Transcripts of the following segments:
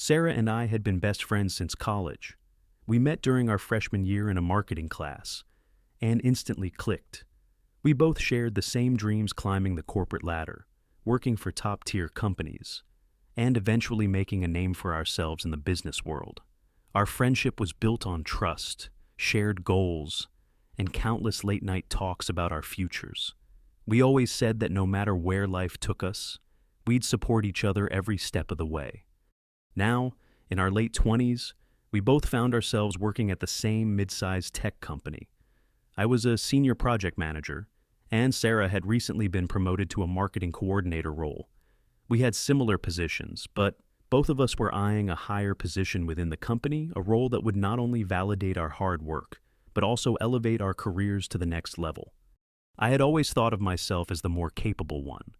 Sarah and I had been best friends since college. We met during our freshman year in a marketing class and instantly clicked. We both shared the same dreams, climbing the corporate ladder, working for top-tier companies, and eventually making a name for ourselves in the business world. Our friendship was built on trust, shared goals, and countless late-night talks about our futures. We always said that no matter where life took us, we'd support each other every step of the way. Now, in our late 20s, we both found ourselves working at the same mid-sized tech company. I was a senior project manager, and Sarah had recently been promoted to a marketing coordinator role. We had similar positions, but both of us were eyeing a higher position within the company, a role that would not only validate our hard work, but also elevate our careers to the next level. I had always thought of myself as the more capable one.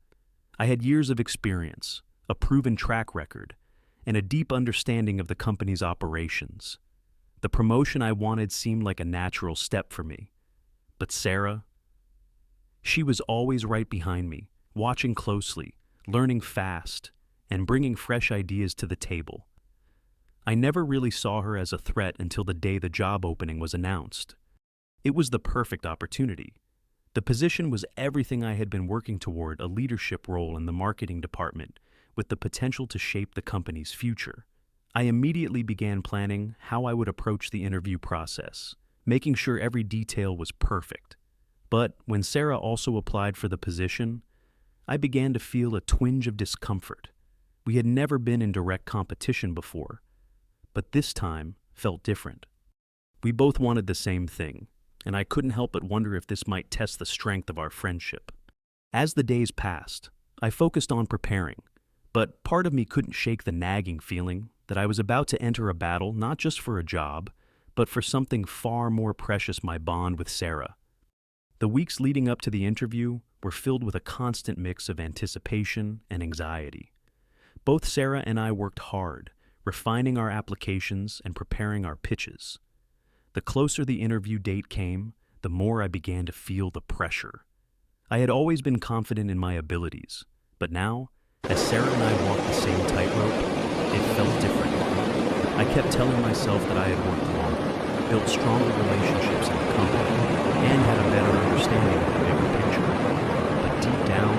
I had years of experience, a proven track record, and a deep understanding of the company's operations. The promotion I wanted seemed like a natural step for me. But Sarah, she was always right behind me, watching closely, learning fast, and bringing fresh ideas to the table. I never really saw her as a threat until the day the job opening was announced. It was the perfect opportunity. The position was everything I had been working toward, a leadership role in the marketing department, with the potential to shape the company's future. I immediately began planning how I would approach the interview process, making sure every detail was perfect. But when Sarah also applied for the position, I began to feel a twinge of discomfort. We had never been in direct competition before, but this time felt different. We both wanted the same thing, and I couldn't help but wonder if this might test the strength of our friendship. As the days passed, I focused on preparing, but part of me couldn't shake the nagging feeling that I was about to enter a battle not just for a job, but for something far more precious: my bond with Sarah. The weeks leading up to the interview were filled with a constant mix of anticipation and anxiety. Both Sarah and I worked hard, refining our applications and preparing our pitches. The closer the interview date came, the more I began to feel the pressure. I had always been confident in my abilities, but now, as Sarah and I walked the same tightrope, it felt different. I kept telling myself that I had worked longer, built stronger relationships in the company, and had a better understanding of the bigger picture. But deep down,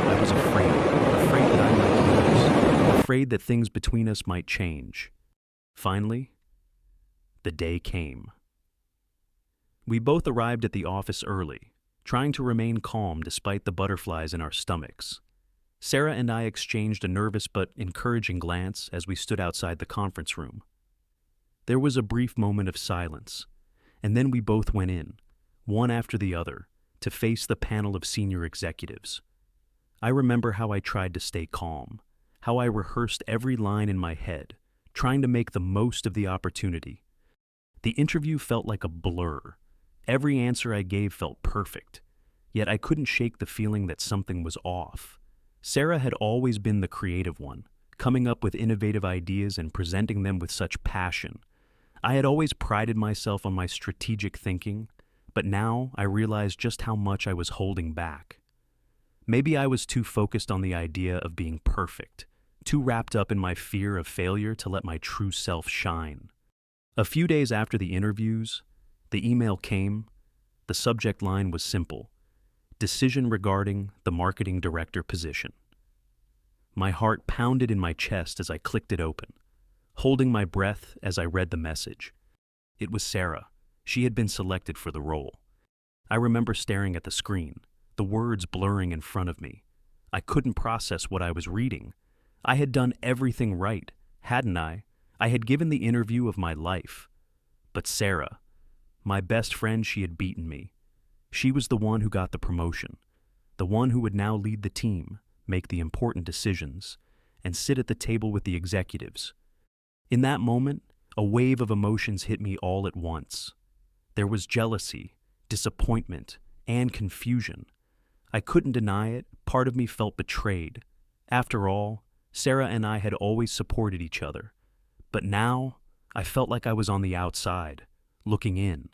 I was afraid that I might lose, afraid that things between us might change. Finally, the day came. We both arrived at the office early, trying to remain calm despite the butterflies in our stomachs. Sarah and I exchanged a nervous but encouraging glance as we stood outside the conference room. There was a brief moment of silence, and then we both went in, one after the other, to face the panel of senior executives. I remember how I tried to stay calm, how I rehearsed every line in my head, trying to make the most of the opportunity. The interview felt like a blur. Every answer I gave felt perfect, yet I couldn't shake the feeling that something was off. Sarah had always been the creative one, coming up with innovative ideas and presenting them with such passion. I had always prided myself on my strategic thinking, but now I realized just how much I was holding back. Maybe I was too focused on the idea of being perfect, too wrapped up in my fear of failure to let my true self shine. A few days after the interviews, the email came. The subject line was simple: decision regarding the marketing director position. My heart pounded in my chest as I clicked it open, holding my breath as I read the message. It was Sarah. She had been selected for the role. I remember staring at the screen, the words blurring in front of me. I couldn't process what I was reading. I had done everything right, hadn't I? I had given the interview of my life. But Sarah, my best friend, she had beaten me. She was the one who got the promotion, the one who would now lead the team, make the important decisions, and sit at the table with the executives. In that moment, a wave of emotions hit me all at once. There was jealousy, disappointment, and confusion. I couldn't deny it. Part of me felt betrayed. After all, Sarah and I had always supported each other. But now, I felt like I was on the outside, looking in.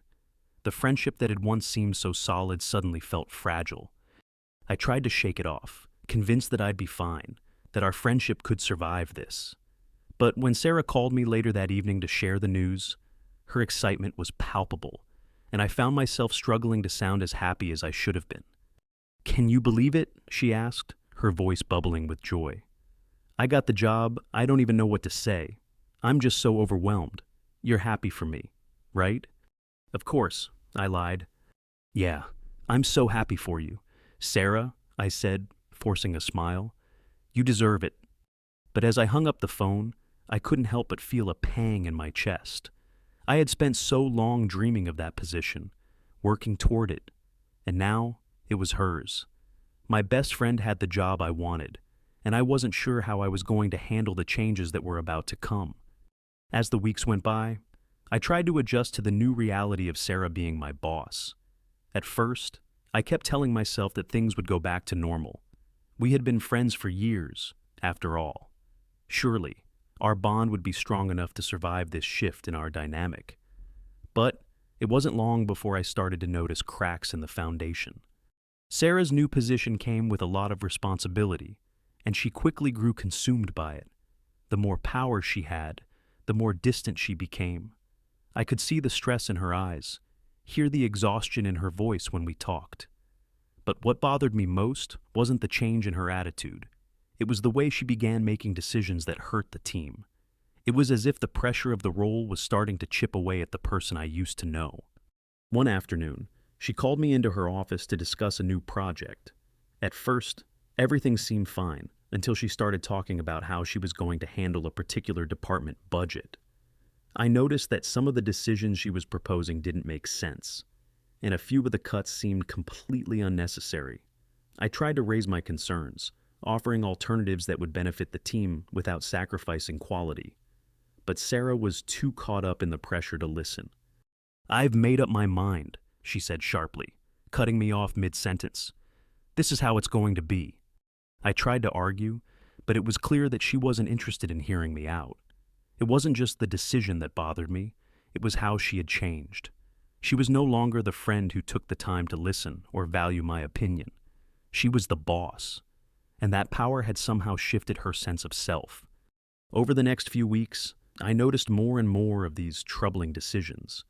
The friendship that had once seemed so solid suddenly felt fragile. I tried to shake it off, convinced that I'd be fine, that our friendship could survive this. But when Sarah called me later that evening to share the news, her excitement was palpable, and I found myself struggling to sound as happy as I should have been. "Can you believe it?" she asked, her voice bubbling with joy. "I got the job. I don't even know what to say. I'm just so overwhelmed. You're happy for me, right?" "Of course," I lied. "Yeah, I'm so happy for you. Sarah," I said, forcing a smile. "You deserve it." But as I hung up the phone, I couldn't help but feel a pang in my chest. I had spent so long dreaming of that position, working toward it, and now it was hers. My best friend had the job I wanted, and I wasn't sure how I was going to handle the changes that were about to come. As the weeks went by, I tried to adjust to the new reality of Sarah being my boss. At first, I kept telling myself that things would go back to normal. We had been friends for years, after all. Surely, our bond would be strong enough to survive this shift in our dynamic. But it wasn't long before I started to notice cracks in the foundation. Sarah's new position came with a lot of responsibility, and she quickly grew consumed by it. The more power she had, the more distant she became. I could see the stress in her eyes, hear the exhaustion in her voice when we talked. But what bothered me most wasn't the change in her attitude. It was the way she began making decisions that hurt the team. It was as if the pressure of the role was starting to chip away at the person I used to know. One afternoon, she called me into her office to discuss a new project. At first, everything seemed fine until she started talking about how she was going to handle a particular department budget. I noticed that some of the decisions she was proposing didn't make sense, and a few of the cuts seemed completely unnecessary. I tried to raise my concerns, offering alternatives that would benefit the team without sacrificing quality. But Sarah was too caught up in the pressure to listen. "I've made up my mind," she said sharply, cutting me off mid-sentence. "This is how it's going to be." I tried to argue, but it was clear that she wasn't interested in hearing me out. It wasn't just the decision that bothered me, it was how she had changed. She was no longer the friend who took the time to listen or value my opinion. She was the boss, and that power had somehow shifted her sense of self. Over the next few weeks, I noticed more and more of these troubling decisions.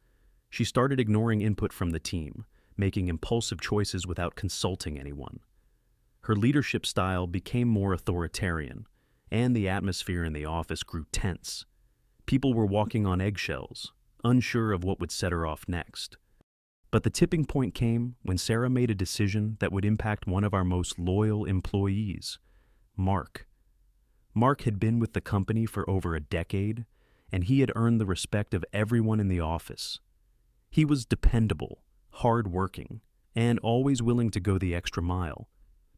She started ignoring input from the team, making impulsive choices without consulting anyone. Her leadership style became more authoritarian, and the atmosphere in the office grew tense. People were walking on eggshells, unsure of what would set her off next. But the tipping point came when Sarah made a decision that would impact one of our most loyal employees, Mark. Mark had been with the company for over a decade, and he had earned the respect of everyone in the office. He was dependable, hard-working, and always willing to go the extra mile.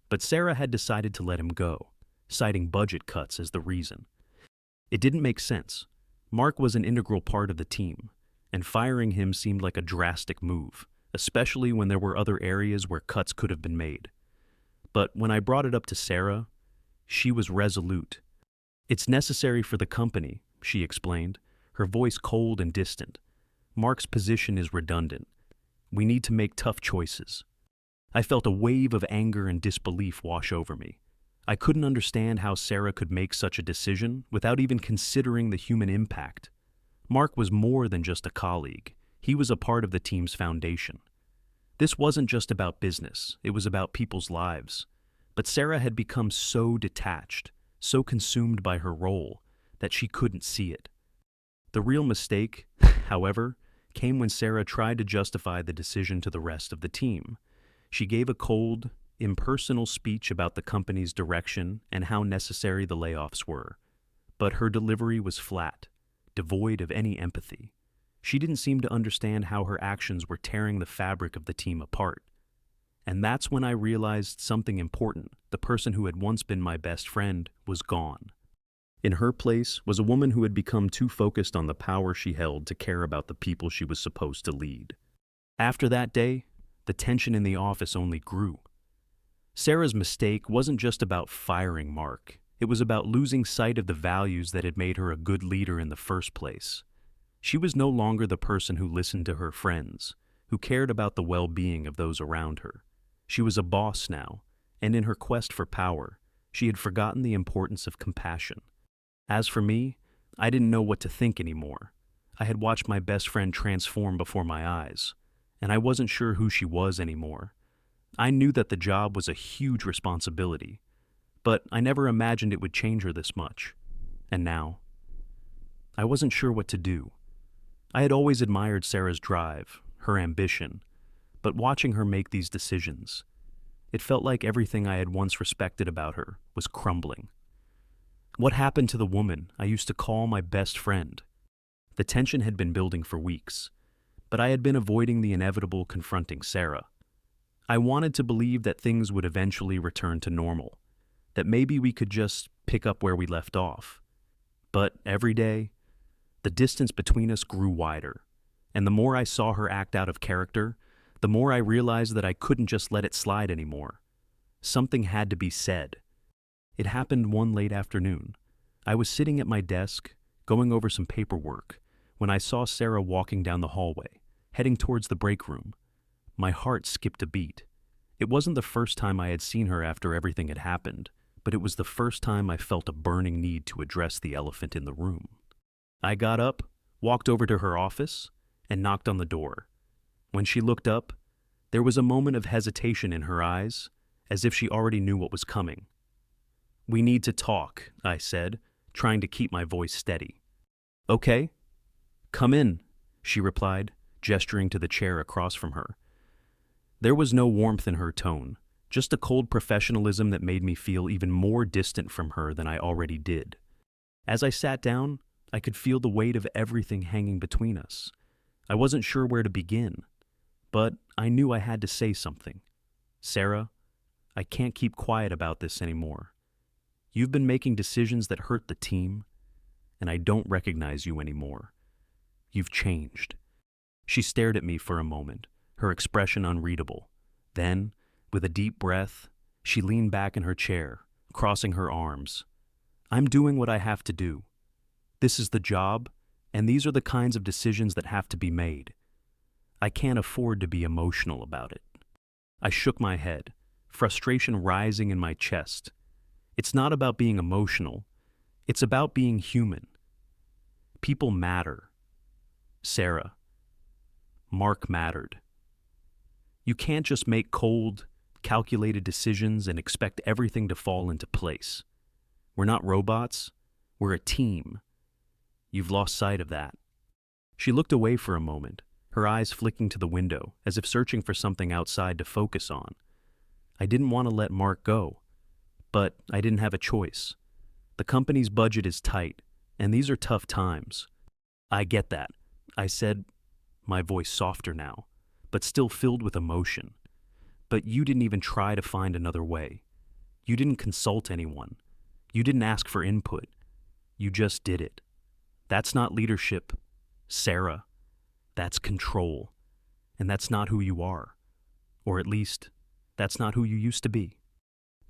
But Sarah had decided to let him go, citing budget cuts as the reason. It didn't make sense. Mark was an integral part of the team, and firing him seemed like a drastic move, especially when there were other areas where cuts could have been made. But when I brought it up to Sarah, she was resolute. "It's necessary for the company," she explained, her voice cold and distant. "Mark's position is redundant. We need to make tough choices." I felt a wave of anger and disbelief wash over me. I couldn't understand how Sarah could make such a decision without even considering the human impact. Mark was more than just a colleague. He was a part of the team's foundation. This wasn't just about business, it was about people's lives. But Sarah had become so detached, so consumed by her role, that she couldn't see it. The real mistake, however, came when Sarah tried to justify the decision to the rest of the team. She gave a cold, impersonal speech about the company's direction and how necessary the layoffs were. But her delivery was flat, devoid of any empathy. She didn't seem to understand how her actions were tearing the fabric of the team apart. And that's when I realized something important. The person who had once been my best friend was gone. In her place was a woman who had become too focused on the power she held to care about the people she was supposed to lead. After that day, the tension in the office only grew. Sarah's mistake wasn't just about firing Mark. It was about losing sight of the values that had made her a good leader in the first place. She was no longer the person who listened to her friends, who cared about the well-being of those around her. She was a boss now, and in her quest for power, she had forgotten the importance of compassion. As for me, I didn't know what to think anymore. I had watched my best friend transform before my eyes, and I wasn't sure who she was anymore. I knew that the job was a huge responsibility, but I never imagined it would change her this much. And now, I wasn't sure what to do. I had always admired Sarah's drive, her ambition, but watching her make these decisions, it felt like everything I had once respected about her was crumbling. What happened to the woman I used to call my best friend? The tension had been building for weeks, but I had been avoiding the inevitable confronting Sarah. I wanted to believe that things would eventually return to normal, that maybe we could just pick up where we left off. But every day, the distance between us grew wider, and the more I saw her act out of character, the more I realized that I couldn't just let it slide anymore. Something had to be said. It happened one late afternoon. I was sitting at my desk, going over some paperwork, when I saw Sarah walking down the hallway, heading towards the break room. My heart skipped a beat. It wasn't the first time I had seen her after everything had happened, but it was the first time I felt a burning need to address the elephant in the room. I got up, walked over to her office, and knocked on the door. When she looked up, there was a moment of hesitation in her eyes, as if she already knew what was coming. "We need to talk," I said, trying to keep my voice steady. "Okay, come in," she replied, gesturing to the chair across from her. There was no warmth in her tone, just a cold professionalism that made me feel even more distant from her than I already did. As I sat down, I could feel the weight of everything hanging between us. I wasn't sure where to begin, but I knew I had to say something. "Sarah, I can't keep quiet about this anymore. You've been making decisions that hurt the team, and I don't recognize you anymore. You've changed." She stared at me for a moment, her expression unreadable. Then, with a deep breath, she leaned back in her chair, crossing her arms. "I'm doing what I have to do. This is the job, and these are the kinds of decisions that have to be made. I can't afford to be emotional about it." I shook my head, frustration rising in my chest. It's not about being emotional. It's about being human. People matter. Sarah. Mark mattered. You can't just make cold, calculated decisions and expect everything to fall into place. We're not robots. We're a team. You've lost sight of that. She looked away for a moment, her eyes flicking to the window, as if searching for something outside to focus on. I didn't want to let Mark go, but I didn't have a choice. The company's budget is tight, and these are tough times. "I get that," I said, my voice softer now, but still filled with emotion. "But you didn't even try to find another way. You didn't consult anyone. You didn't ask for input. You just did it. That's not leadership, Sarah. That's control. And that's not who you are. Or at least, that's not who you used to be."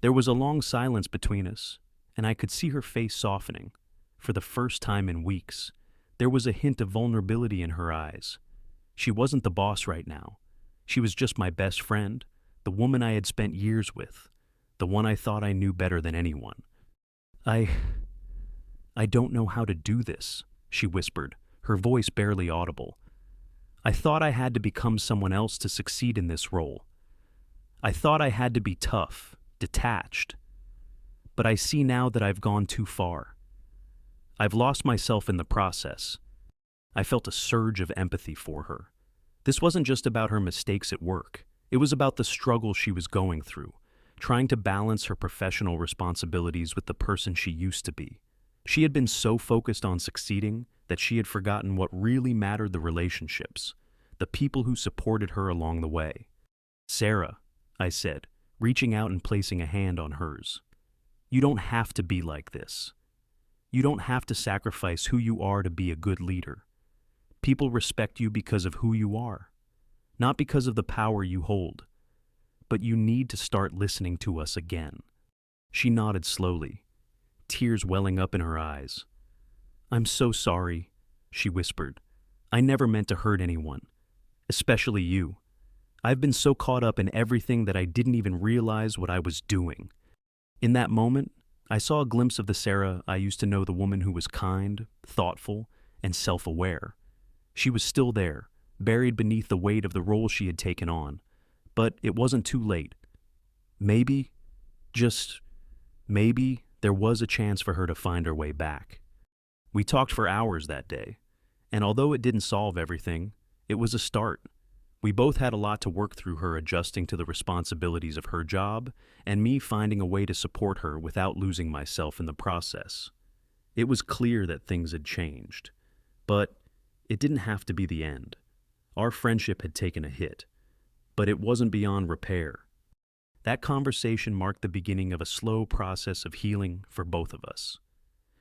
There was a long silence between us, and I could see her face softening. For the first time in weeks, there was a hint of vulnerability in her eyes. She wasn't the boss right now. She was just my best friend, the woman I had spent years with, the one I thought I knew better than anyone. I don't know how to do this," she whispered, her voice barely audible. "I thought I had to become someone else to succeed in this role. I thought I had to be tough, detached. But I see now that I've gone too far. I've lost myself in the process." I felt a surge of empathy for her. This wasn't just about her mistakes at work. It was about the struggle she was going through, trying to balance her professional responsibilities with the person she used to be. She had been so focused on succeeding that she had forgotten what really mattered: the relationships, the people who supported her along the way. "Sarah," I said, reaching out and placing a hand on hers. "You don't have to be like this. You don't have to sacrifice who you are to be a good leader. People respect you because of who you are, not because of the power you hold. But you need to start listening to us again." She nodded slowly, tears welling up in her eyes. "I'm so sorry," she whispered. "I never meant to hurt anyone, especially you. I've been so caught up in everything that I didn't even realize what I was doing." In that moment, I saw a glimpse of the Sarah I used to know, the woman who was kind, thoughtful, and self-aware. She was still there, buried beneath the weight of the role she had taken on. But it wasn't too late. Maybe, just maybe, there was a chance for her to find her way back. We talked for hours that day, and although it didn't solve everything, it was a start. We both had a lot to work through, her adjusting to the responsibilities of her job, and me finding a way to support her without losing myself in the process. It was clear that things had changed, but it didn't have to be the end. Our friendship had taken a hit, but it wasn't beyond repair. That conversation marked the beginning of a slow process of healing for both of us.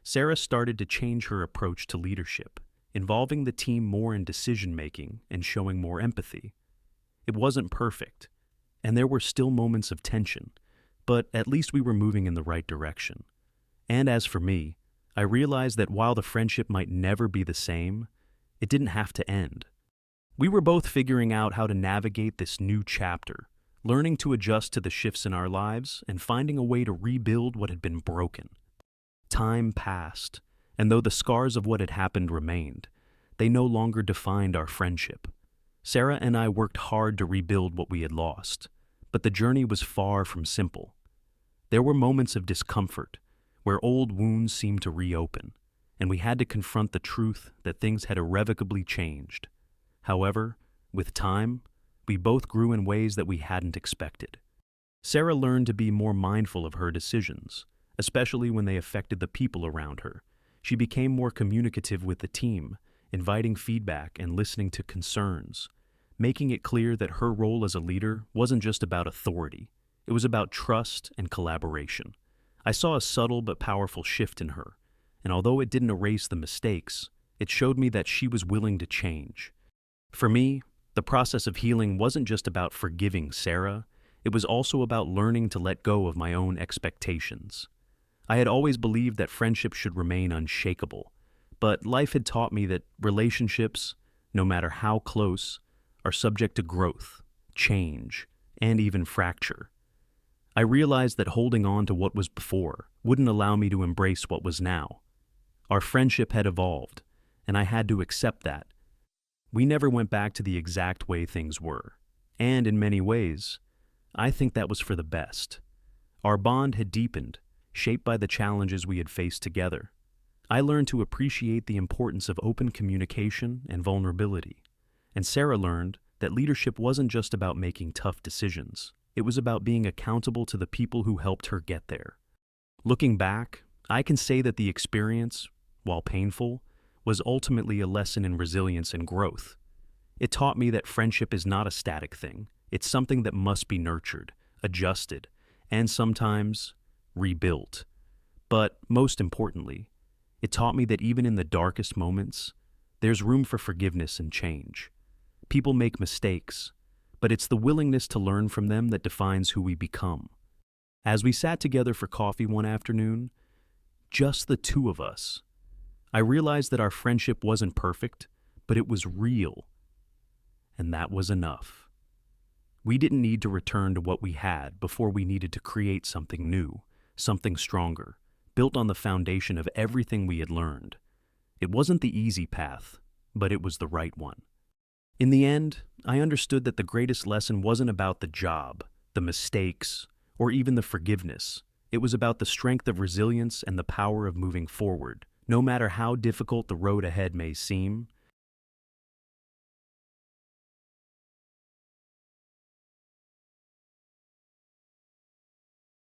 Sarah started to change her approach to leadership, involving the team more in decision-making and showing more empathy. It wasn't perfect, and there were still moments of tension, but at least we were moving in the right direction. And as for me, I realized that while the friendship might never be the same, it didn't have to end. We were both figuring out how to navigate this new chapter, learning to adjust to the shifts in our lives and finding a way to rebuild what had been broken. Time passed, and though the scars of what had happened remained, they no longer defined our friendship. Sarah and I worked hard to rebuild what we had lost, but the journey was far from simple. There were moments of discomfort, where old wounds seemed to reopen, and we had to confront the truth that things had irrevocably changed. However, with time, we both grew in ways that we hadn't expected. Sarah learned to be more mindful of her decisions, especially when they affected the people around her. She became more communicative with the team, inviting feedback and listening to concerns, making it clear that her role as a leader wasn't just about authority. It was about trust and collaboration. I saw a subtle but powerful shift in her, and although it didn't erase the mistakes, it showed me that she was willing to change. For me, the process of healing wasn't just about forgiving Sarah, it was also about learning to let go of my own expectations. I had always believed that friendship should remain unshakable, but life had taught me that relationships, no matter how close, are subject to growth, change, and even fracture. I realized that holding on to what was before wouldn't allow me to embrace what was now. Our friendship had evolved, and I had to accept that. We never went back to the exact way things were, and in many ways, I think that was for the best. Our bond had deepened, shaped by the challenges we had faced together. I learned to appreciate the importance of open communication and vulnerability, and Sarah learned that leadership wasn't just about making tough decisions. It was about being accountable to the people who helped her get there. Looking back, I can say that the experience, while painful, was ultimately a lesson in resilience and growth. It taught me that friendship is not a static thing. It's something that must be nurtured, adjusted, and sometimes rebuilt. But most importantly, it taught me that even in the darkest moments, there's room for forgiveness and change. People make mistakes, but it's the willingness to learn from them that defines who we become. As we sat together for coffee one afternoon, just the two of us, I realized that our friendship wasn't perfect, but it was real. And that was enough. We didn't need to return to what we had before we needed to create something new, something stronger, built on the foundation of everything we had learned. It wasn't the easy path, but it was the right one. In the end, I understood that the greatest lesson wasn't about the job, the mistakes, or even the forgiveness. It was about the strength of resilience and the power of moving forward. No matter how difficult the road ahead may seem,